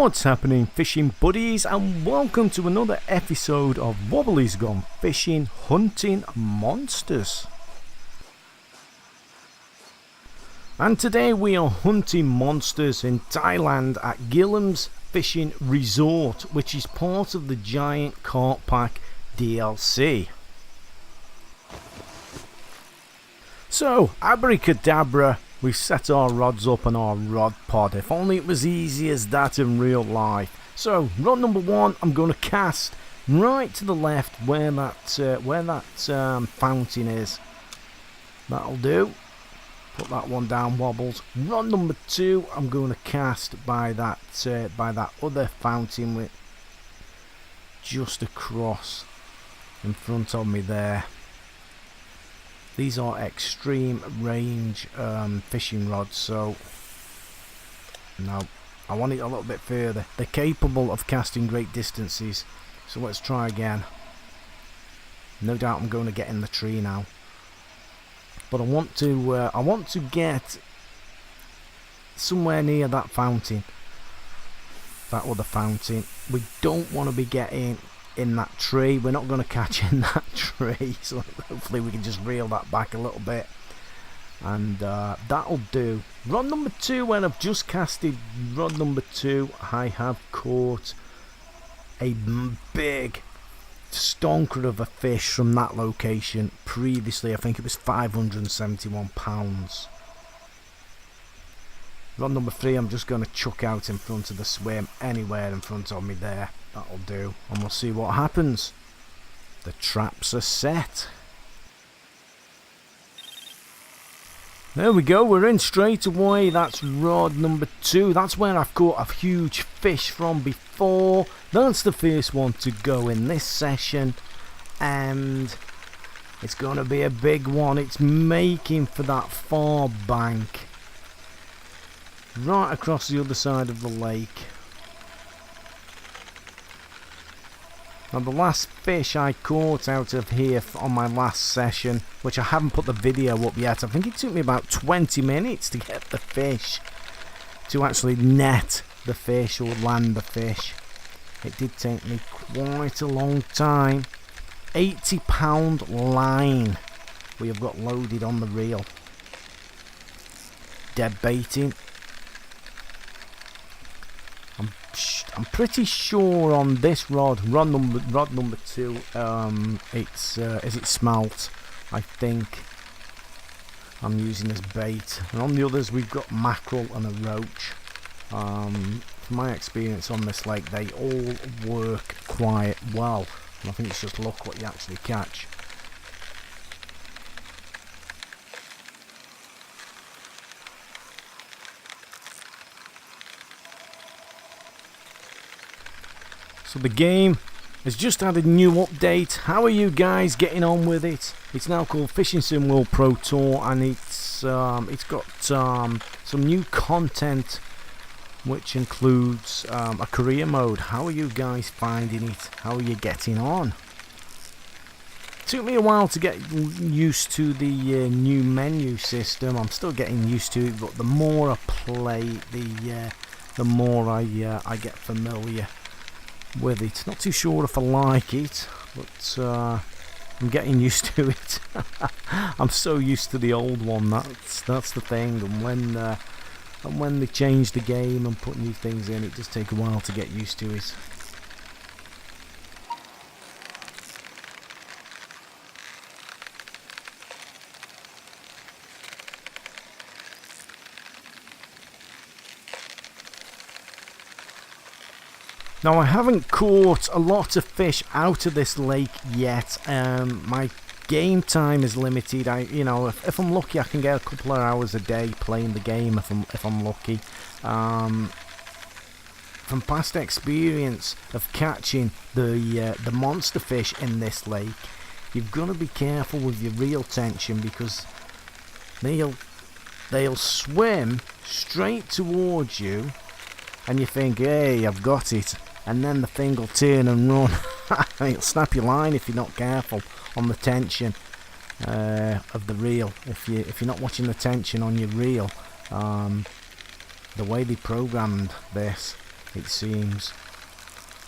What's happening, fishing buddies, and welcome to another episode of Wobbly's Gone Fishing Hunting Monsters. And today we are hunting monsters in Thailand at Gillhams Fishing Resort, which is part of the Giant Carp Pack DLC. So, abracadabra, we've set our rods up on our rod pod. If only it was easy as that in real life. So, rod number one, I'm going to cast right to the left where that fountain is. That'll do. Put that one down, Wobbles. Rod number two, I'm going to cast by that other fountain with just across in front of me there. These are extreme range fishing rods, so no, I want it a little bit further. They're capable of casting great distances, so let's try again. No doubt I'm going to get in the tree now, but I want to get somewhere near that fountain, that other fountain. We don't want to be getting in that tree. We're not going to catch in that tree, so hopefully we can just reel that back a little bit, and that'll do. Rod number two, when I've just casted rod number two, I have caught a big stonker of a fish from that location previously. I think it was 571 pounds. Rod number three, I'm just going to chuck out in front of the swim, anywhere in front of me there. That'll do, and we'll see what happens. The traps are set. There we go, we're in straight away. That's rod number two. That's where I've caught a huge fish from before. That's the first one to go in this session, and it's going to be a big one. It's making for that far bank, right across the other side of the lake. Now, the last fish I caught out of here on my last session, which I haven't put the video up yet, I think it took me about 20 minutes to get the fish, to actually net the fish or land the fish. It did take me quite a long time. 80-pound line we have got loaded on the reel. Dead baiting. I'm pretty sure on this rod number two, is it smelt? I think I'm using as bait. And on the others we've got mackerel and a roach. From my experience on this lake, they all work quite well. And I think it's just luck what you actually catch. So the game has just had a new update. How are you guys getting on with it? It's now called Fishing Sim World Pro Tour, and it's got some new content, which includes a career mode. How are you guys finding it? How are you getting on? It took me a while to get used to the new menu system. I'm still getting used to it, but the more I play, the more I get familiar with it. Not too sure if I like it, but I'm getting used to it. I'm so used to the old one. That's the thing. And when they change the game and put new things in, it does take a while to get used to it. Now, I haven't caught a lot of fish out of this lake yet. My game time is limited. If I'm lucky, I can get a couple of hours a day playing the game. If I'm lucky. From past experience of catching the monster fish in this lake, you've got to be careful with your reel tension, because they'll swim straight towards you, and you think, "Hey, I've got it." And then the thing will turn and run. It'll snap your line if you're not careful on the tension of the reel. If you're not watching the tension on your reel, the way they programmed this, it seems.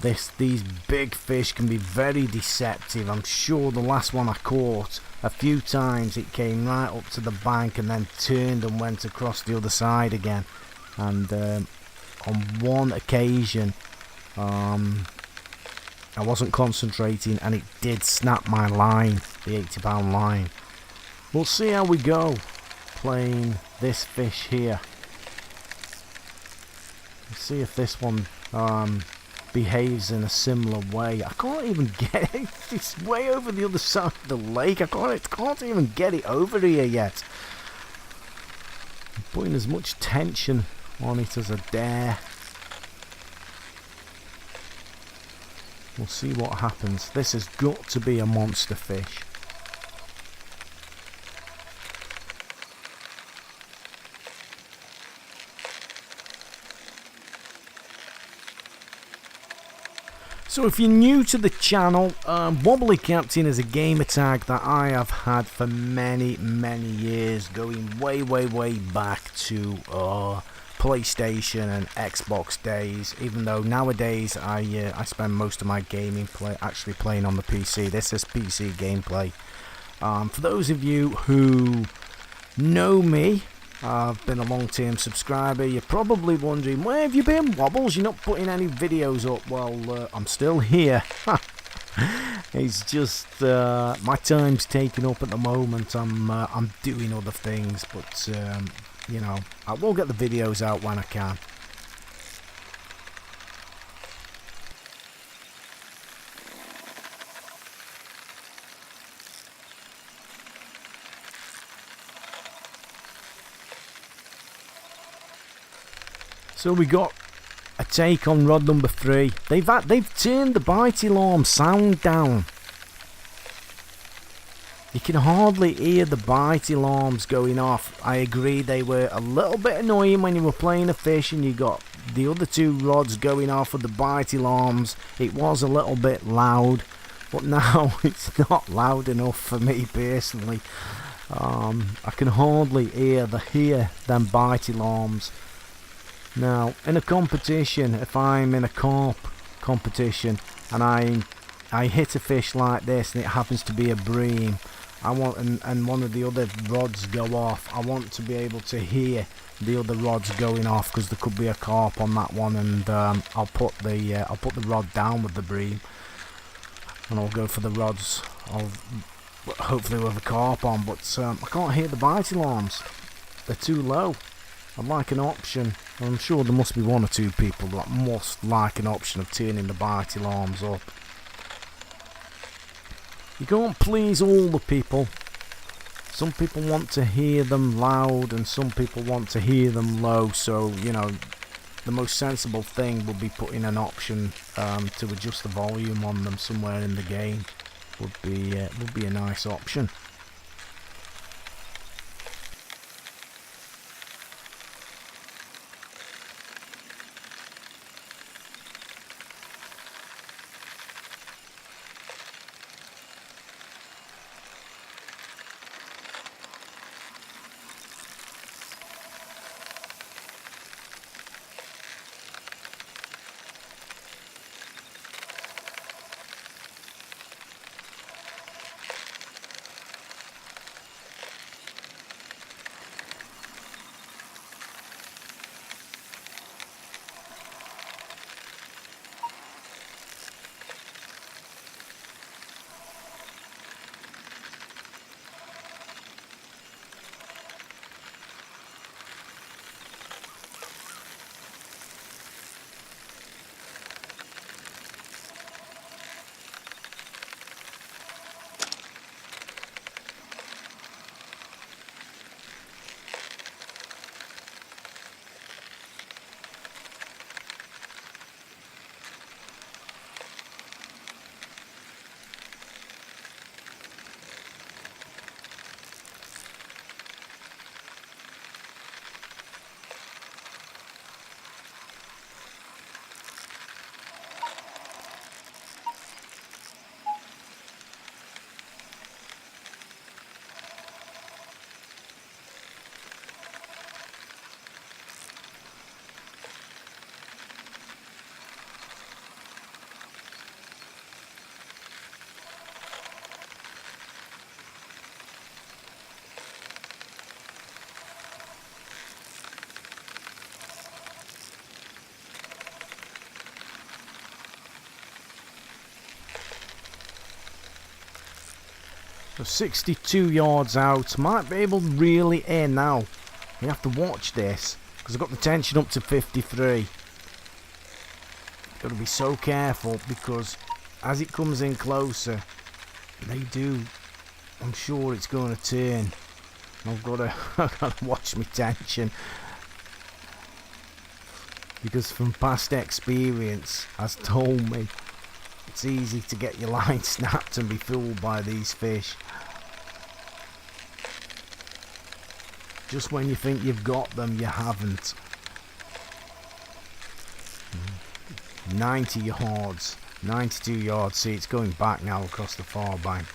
These big fish can be very deceptive. I'm sure the last one I caught, a few times it came right up to the bank and then turned and went across the other side again. And on one occasion, I wasn't concentrating and it did snap my line, the 80-pound line. We'll see how we go playing this fish here. Let's see if this one behaves in a similar way. I can't even get it. It's way over the other side of the lake. I can't even get it over here yet. I'm putting as much tension on it as I dare. We'll see what happens. This has got to be a monster fish. So if you're new to the channel, WobblyCaptain is a gamer tag that I have had for many years, going way back to PlayStation and Xbox days, even though nowadays I spend most of my gaming actually playing on the PC. This is PC gameplay. For those of you who know me, I've been a long-term subscriber. You're probably wondering, where have you been, Wobbles? You're not putting any videos up. Well, I'm still here. It's just my time's taken up at the moment. I'm doing other things, but you know, I will get the videos out when I can. So we got a take on rod number 3. They've turned the bite alarm sound down. You can hardly hear the bite alarms going off. I agree they were a little bit annoying when you were playing a fish and you got the other 2 rods going off with the bite alarms. It was a little bit loud, but now it's not loud enough for me personally. I can hardly hear them bite alarms. Now, in a competition, if I'm in a carp competition and I hit a fish like this and it happens to be a bream, I want and one of the other rods go off, I want to be able to hear the other rods going off, because there could be a carp on that one, and I'll put the rod down with the bream and I'll go for the rods hopefully with a carp on, but I can't hear the bite alarms. They're too low. I'd like an option. I'm sure there must be 1 or 2 people that must like an option of turning the bite alarms up. You can't please all the people. Some people want to hear them loud and some people want to hear them low, so you know, the most sensible thing would be putting an option to adjust the volume on them somewhere in the game. Would be a nice option. So 62 yards out. Might be able to reel it in now. You have to watch this because I've got the tension up to 53. Got to be so careful because as it comes in closer, I'm sure it's going to turn. I've got to watch my tension because from past experience has told me it's easy to get your line snapped and be fooled by these fish. Just when you think you've got them, you haven't. 90 yards, 92 yards. See, it's going back now across the far bank.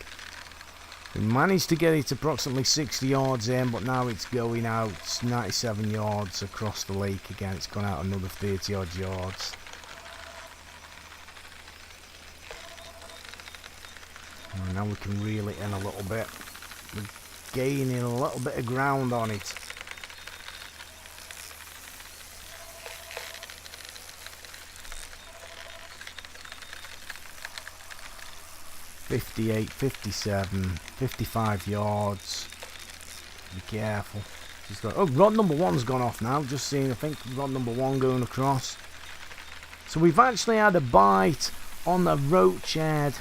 We managed to get it approximately 60 yards in, but now it's going out 97 yards across the lake again. It's gone out another 30 odd yards. And now we can reel it in a little bit. We're gaining a little bit of ground on it. "58, 57, 55 yards. Be careful." She's got, oh, rod number one's gone off now. Just seeing, I think rod number one going across. So we've actually had a bite on the roach head,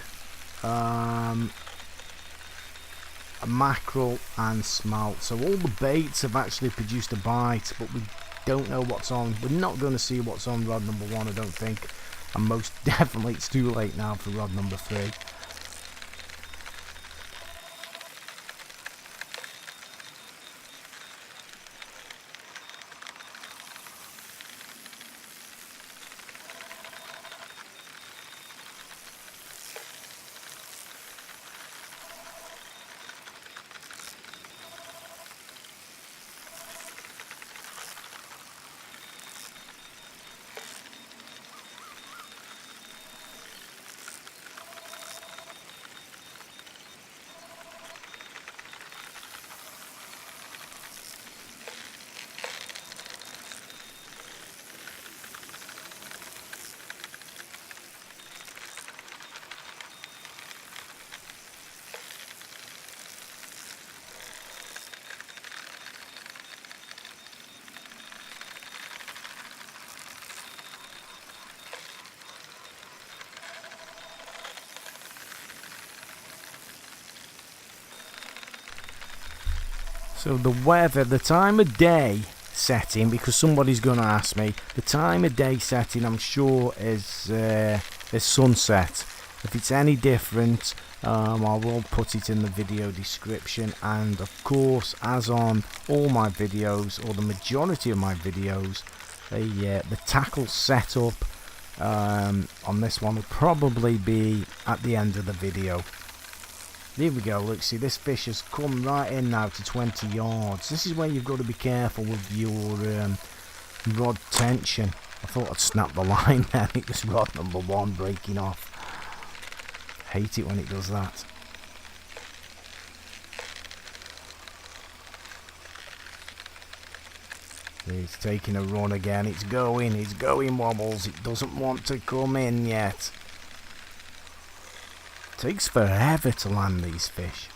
a mackerel and smelt. So all the baits have actually produced a bite, but we don't know what's on. We're not going to see what's on rod number one, I don't think. And most definitely it's too late now for rod number 3. So the weather, the time of day setting, because somebody's going to ask me, the time of day setting I'm sure is sunset. If it's any different, I will put it in the video description. And of course, as on all my videos, or the majority of my videos, the tackle setup on this one will probably be at the end of the video. There we go, look, see, this fish has come right in now to 20 yards. This is where you've got to be careful with your rod tension. I thought I'd snap the line then. It was rod number one breaking off. Hate it when it does that. It's taking a run again. It's going wobbles. It doesn't want to come in yet. Takes forever to land these fish.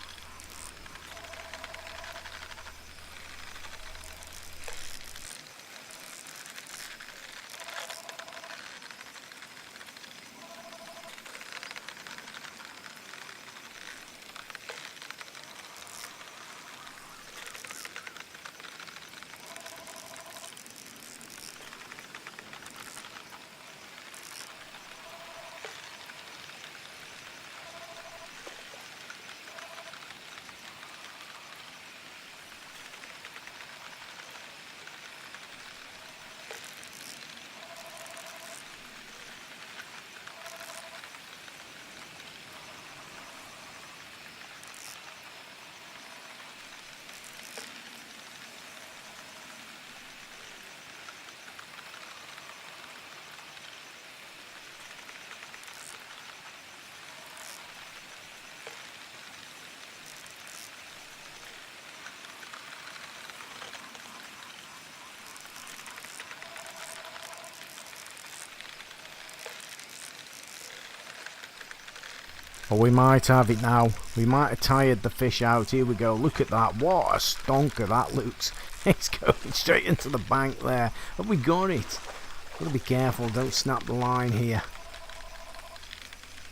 Or we might have it now. We might have tired the fish out. Here we go. Look at that. What a stonker that looks. It's going straight into the bank there. Have we got it? Gotta be careful. Don't snap the line here.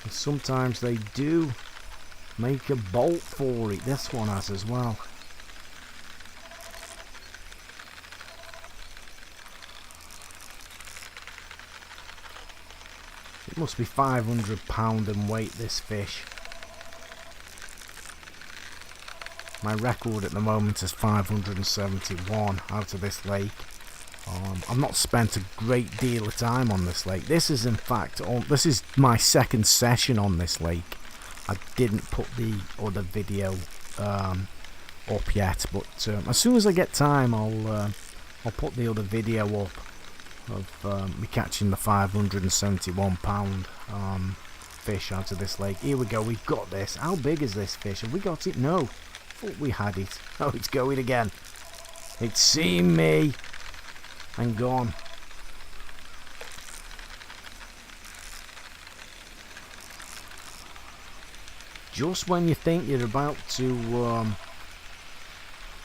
And sometimes they do make a bolt for it. This one has as well. It must be 500 pound in weight, this fish. My record at the moment is 571 out of this lake. I've not spent a great deal of time on this lake. This is in fact, this is my second session on this lake. I didn't put the other video up yet, but as soon as I get time, I'll put the other video up of me catching the 571 pound fish out of this lake. Here we go, we've got this. How big is this fish? Have we got it? No. Thought we had it. Oh, it's going again. It's seen me and gone. Just when you think you're about to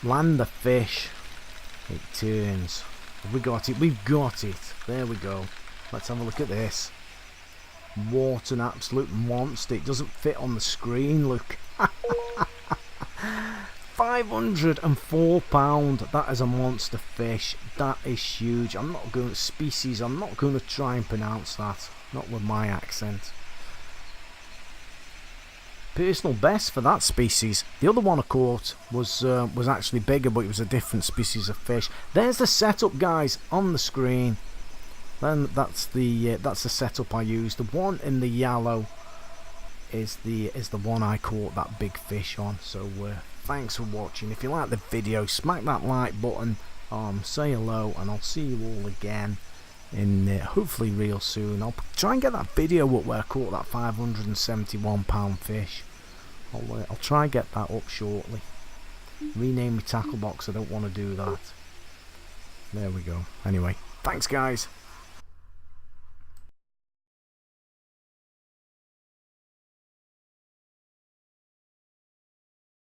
land the fish, it turns. Have we got it? We've got it. There we go. Let's have a look at this. What an absolute monster. It doesn't fit on the screen, look. 504 pound. That is a monster fish. That is huge. I'm not going to species. I'm not going to try and pronounce that. Not with my accent. Personal best for that species. The other one I caught was actually bigger, but it was a different species of fish. There's the setup, guys, on the screen. Then that's the setup I used. The one in the yellow is the one I caught that big fish on. So thanks for watching. If you like the video, smack that like button. Say hello, and I'll see you all again in hopefully real soon. I'll try and get that video up where I caught that 571 pound fish. I'll try and get that up shortly. Rename my tackle box. I don't want to do that. There we go. Anyway, thanks guys.